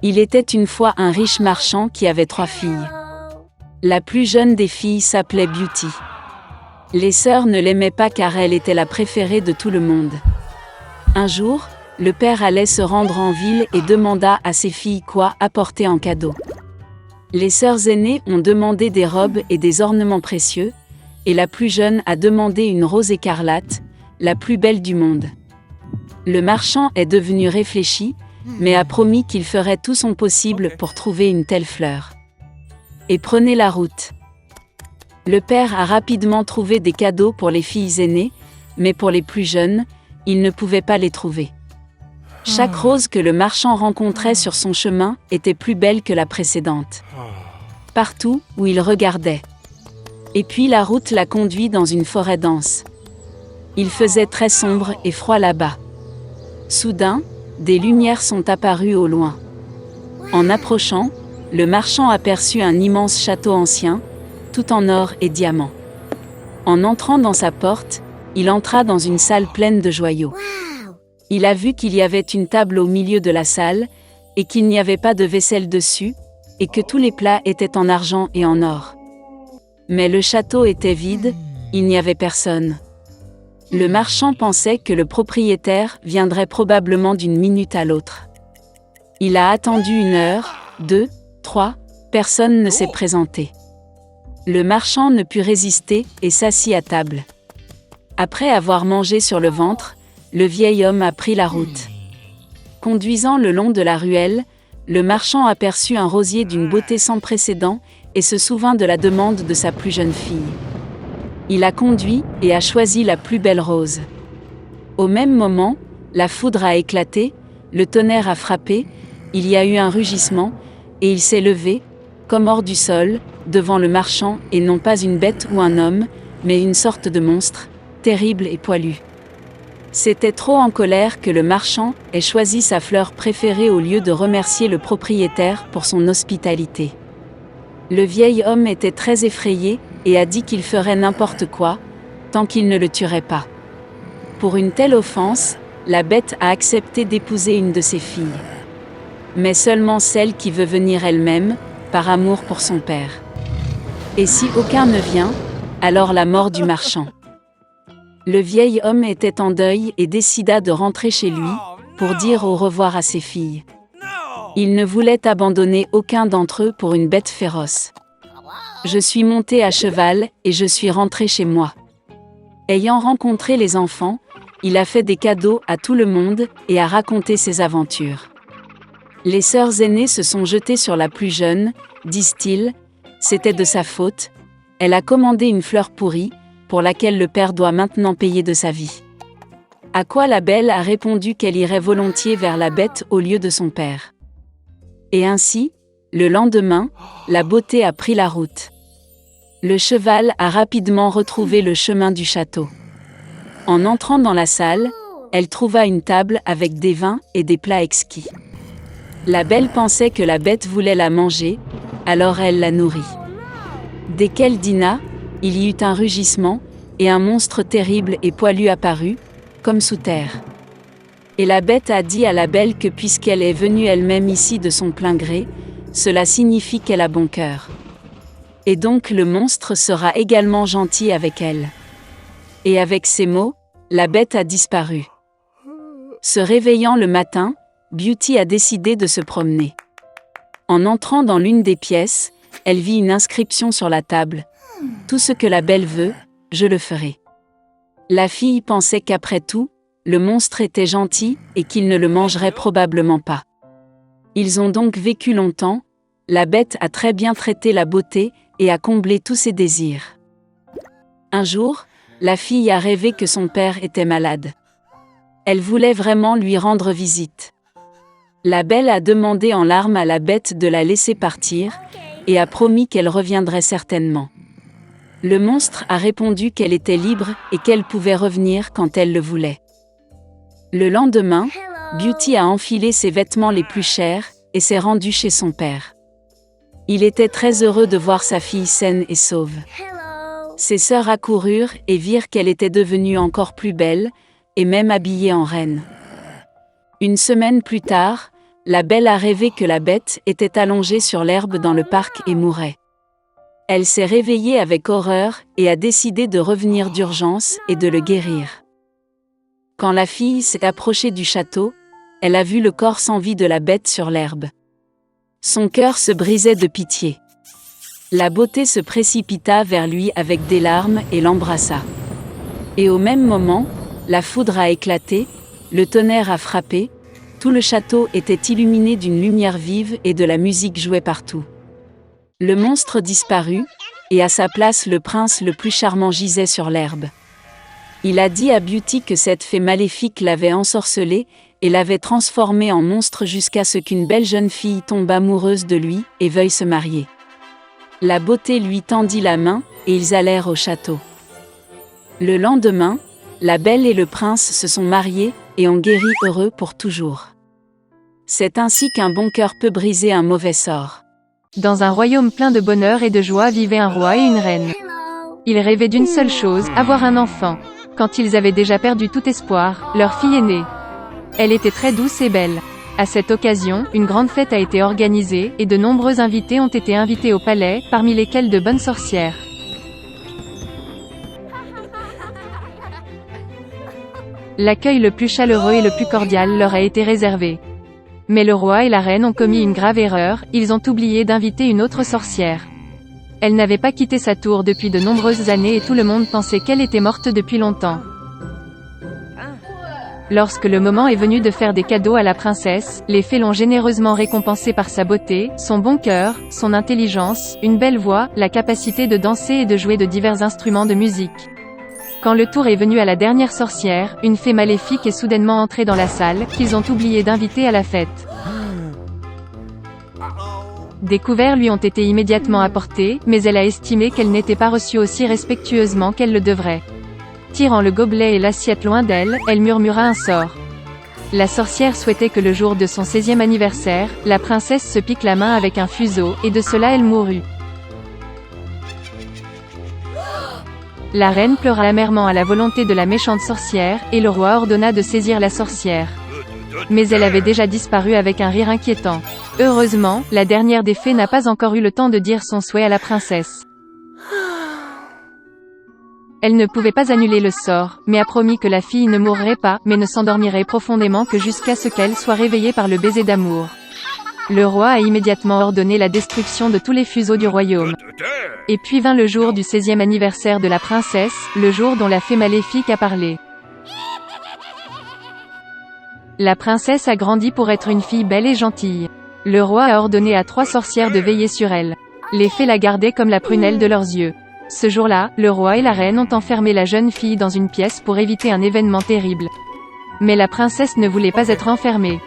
Il était une fois un riche marchand qui avait 3 filles. La plus jeune des filles s'appelait Beauty. Les sœurs ne l'aimaient pas car elle était la préférée de tout le monde. Un jour, le père allait se rendre en ville et demanda à ses filles quoi apporter en cadeau. Les sœurs aînées ont demandé des robes et des ornements précieux, et la plus jeune a demandé une rose écarlate, la plus belle du monde. Le marchand est devenu réfléchi, mais a promis qu'il ferait tout son possible pour trouver une telle fleur. Et prenez la route. Le père a rapidement trouvé des cadeaux pour les filles aînées, mais pour les plus jeunes, il ne pouvait pas les trouver. Chaque rose que le marchand rencontrait sur son chemin était plus belle que la précédente. Partout où il regardait. Et puis la route l'a conduit dans une forêt dense. Il faisait très sombre et froid là-bas. Soudain, des lumières sont apparues au loin. En approchant, le marchand aperçut un immense château ancien, tout en or et diamants. En entrant dans sa porte, il entra dans une salle pleine de joyaux. Il a vu qu'il y avait une table au milieu de la salle, et qu'il n'y avait pas de vaisselle dessus, et que tous les plats étaient en argent et en or. Mais le château était vide, il n'y avait personne. Le marchand pensait que le propriétaire viendrait probablement d'une minute à l'autre. Il a attendu 1 heure, 2, 3, personne ne s'est présenté. Le marchand ne put résister et s'assit à table. Après avoir mangé sur le ventre, le vieil homme a pris la route. Conduisant le long de la ruelle, le marchand aperçut un rosier d'une beauté sans précédent et se souvint de la demande de sa plus jeune fille. Il a conduit et a choisi la plus belle rose. Au même moment, la foudre a éclaté, le tonnerre a frappé, il y a eu un rugissement, et il s'est levé, comme hors du sol, devant le marchand et non pas une bête ou un homme, mais une sorte de monstre, terrible et poilu. C'était trop en colère que le marchand ait choisi sa fleur préférée au lieu de remercier le propriétaire pour son hospitalité. Le vieil homme était très effrayé et a dit qu'il ferait n'importe quoi, tant qu'il ne le tuerait pas. Pour une telle offense, la bête a accepté d'épouser une de ses filles. Mais seulement celle qui veut venir elle-même, par amour pour son père. Et si aucun ne vient, alors la mort du marchand. Le vieil homme était en deuil et décida de rentrer chez lui, pour dire au revoir à ses filles. Il ne voulait abandonner aucun d'entre eux pour une bête féroce. Je suis monté à cheval et je suis rentré chez moi. Ayant rencontré les enfants, il a fait des cadeaux à tout le monde et a raconté ses aventures. Les sœurs aînées se sont jetées sur la plus jeune, disent-ils, c'était de sa faute, elle a commandé une fleur pourrie, pour laquelle le père doit maintenant payer de sa vie. À quoi la belle a répondu qu'elle irait volontiers vers la bête au lieu de son père. Et ainsi, le lendemain, la beauté a pris la route. Le cheval a rapidement retrouvé le chemin du château. En entrant dans la salle, elle trouva une table avec des vins et des plats exquis. La belle pensait que la bête voulait la manger, alors elle la nourrit. Dès qu'elle dîna, il y eut un rugissement, et un monstre terrible et poilu apparut, comme sous terre. Et la bête a dit à la belle que puisqu'elle est venue elle-même ici de son plein gré, cela signifie qu'elle a bon cœur. Et donc le monstre sera également gentil avec elle. Et avec ces mots, la bête a disparu. Se réveillant le matin, Beauty a décidé de se promener. En entrant dans l'une des pièces, elle vit une inscription sur la table. « Tout ce que la belle veut, je le ferai. » La fille pensait qu'après tout, le monstre était gentil et qu'il ne le mangerait probablement pas. Ils ont donc vécu longtemps, la bête a très bien traité la beauté et a comblé tous ses désirs. Un jour, la fille a rêvé que son père était malade. Elle voulait vraiment lui rendre visite. La belle a demandé en larmes à la bête de la laisser partir, et a promis qu'elle reviendrait certainement. Le monstre a répondu qu'elle était libre et qu'elle pouvait revenir quand elle le voulait. Le lendemain, Beauty a enfilé ses vêtements les plus chers et s'est rendue chez son père. Il était très heureux de voir sa fille saine et sauve. Ses sœurs accoururent et virent qu'elle était devenue encore plus belle, et même habillée en reine. Une semaine plus tard, La Belle a rêvé que la bête était allongée sur l'herbe dans le parc et mourait. Elle s'est réveillée avec horreur et a décidé de revenir d'urgence et de le guérir. Quand la fille s'est approchée du château, elle a vu le corps sans vie de la bête sur l'herbe. Son cœur se brisait de pitié. La beauté se précipita vers lui avec des larmes et l'embrassa. Et au même moment, la foudre a éclaté, le tonnerre a frappé, tout le château était illuminé d'une lumière vive et de la musique jouait partout. Le monstre disparut, et à sa place le prince le plus charmant gisait sur l'herbe. Il a dit à Beauty que cette fée maléfique l'avait ensorcelé et l'avait transformé en monstre jusqu'à ce qu'une belle jeune fille tombe amoureuse de lui et veuille se marier. La beauté lui tendit la main, et ils allèrent au château. Le lendemain, la belle et le prince se sont mariés, et ont guéri heureux pour toujours. C'est ainsi qu'un bon cœur peut briser un mauvais sort. Dans un royaume plein de bonheur et de joie vivait un roi et une reine. Ils rêvaient d'une seule chose, avoir un enfant. Quand ils avaient déjà perdu tout espoir, leur fille est née. Elle était très douce et belle. À cette occasion, une grande fête a été organisée, et de nombreux invités ont été invités au palais, parmi lesquels de bonnes sorcières. L'accueil le plus chaleureux et le plus cordial leur a été réservé. Mais le roi et la reine ont commis une grave erreur, ils ont oublié d'inviter une autre sorcière. Elle n'avait pas quitté sa tour depuis de nombreuses années et tout le monde pensait qu'elle était morte depuis longtemps. Lorsque le moment est venu de faire des cadeaux à la princesse, les fées l'ont généreusement récompensée par sa beauté, son bon cœur, son intelligence, une belle voix, la capacité de danser et de jouer de divers instruments de musique. Quand le tour est venu à la dernière sorcière, une fée maléfique est soudainement entrée dans la salle, qu'ils ont oublié d'inviter à la fête. Des couverts lui ont été immédiatement apportés, mais elle a estimé qu'elle n'était pas reçue aussi respectueusement qu'elle le devrait. Tirant le gobelet et l'assiette loin d'elle, elle murmura un sort. La sorcière souhaitait que le jour de son 16e anniversaire, la princesse se pique la main avec un fuseau, et de cela elle mourut. La reine pleura amèrement à la volonté de la méchante sorcière, et le roi ordonna de saisir la sorcière. Mais elle avait déjà disparu avec un rire inquiétant. Heureusement, la dernière des fées n'a pas encore eu le temps de dire son souhait à la princesse. Elle ne pouvait pas annuler le sort, mais a promis que la fille ne mourrait pas, mais ne s'endormirait profondément que jusqu'à ce qu'elle soit réveillée par le baiser d'amour. Le roi a immédiatement ordonné la destruction de tous les fuseaux du royaume. Et puis vint le jour du 16e anniversaire de la princesse, le jour dont la fée maléfique a parlé. La princesse a grandi pour être une fille belle et gentille. Le roi a ordonné à 3 sorcières de veiller sur elle. Les fées la gardaient comme la prunelle de leurs yeux. Ce jour-là, le roi et la reine ont enfermé la jeune fille dans une pièce pour éviter un événement terrible. Mais la princesse ne voulait pas être enfermée.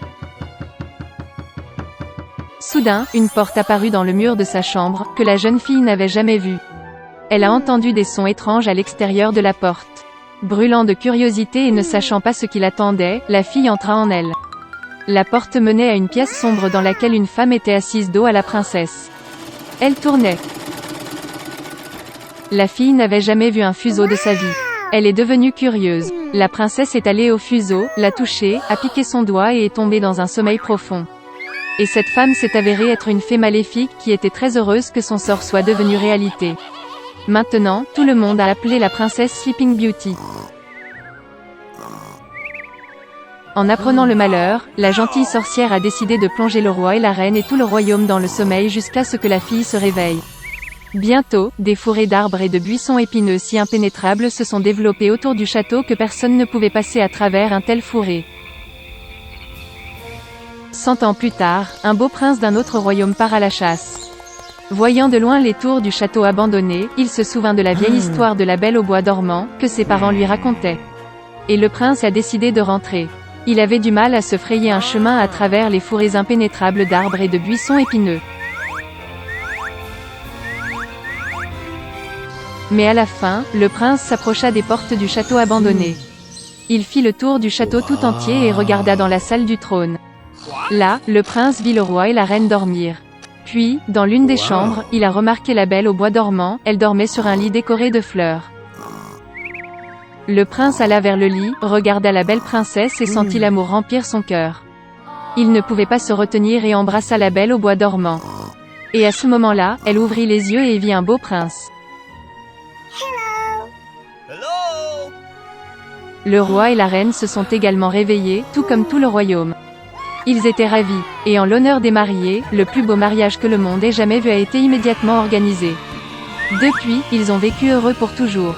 Soudain, une porte apparut dans le mur de sa chambre, que la jeune fille n'avait jamais vue. Elle a entendu des sons étranges à l'extérieur de la porte. Brûlant de curiosité et ne sachant pas ce qui l'attendait, la fille entra en elle. La porte menait à une pièce sombre dans laquelle une femme était assise dos à la princesse. Elle tournait. La fille n'avait jamais vu un fuseau de sa vie. Elle est devenue curieuse. La princesse est allée au fuseau, l'a touché, a piqué son doigt et est tombée dans un sommeil profond. Et cette femme s'est avérée être une fée maléfique qui était très heureuse que son sort soit devenu réalité. Maintenant, tout le monde a appelé la princesse Sleeping Beauty. En apprenant le malheur, la gentille sorcière a décidé de plonger le roi et la reine et tout le royaume dans le sommeil jusqu'à ce que la fille se réveille. Bientôt, des forêts d'arbres et de buissons épineux si impénétrables se sont développés autour du château que personne ne pouvait passer à travers un tel fourré. 100 ans plus tard, un beau prince d'un autre royaume part à la chasse. Voyant de loin les tours du château abandonné, il se souvint de la vieille histoire de la Belle au bois dormant, que ses parents lui racontaient. Et le prince a décidé de rentrer. Il avait du mal à se frayer un chemin à travers les forêts impénétrables d'arbres et de buissons épineux. Mais à la fin, le prince s'approcha des portes du château abandonné. Il fit le tour du château tout entier et regarda dans la salle du trône. Là, le prince vit le roi et la reine dormir. Puis, dans l'une des chambres, il a remarqué la Belle au bois dormant, elle dormait sur un lit décoré de fleurs. Le prince alla vers le lit, regarda la belle princesse et sentit l'amour remplir son cœur. Il ne pouvait pas se retenir et embrassa la belle au bois dormant. Et à ce moment-là, elle ouvrit les yeux et vit un beau prince. Le roi et la reine se sont également réveillés, tout comme tout le royaume. Ils étaient ravis, et en l'honneur des mariés, le plus beau mariage que le monde ait jamais vu a été immédiatement organisé. Depuis, ils ont vécu heureux pour toujours.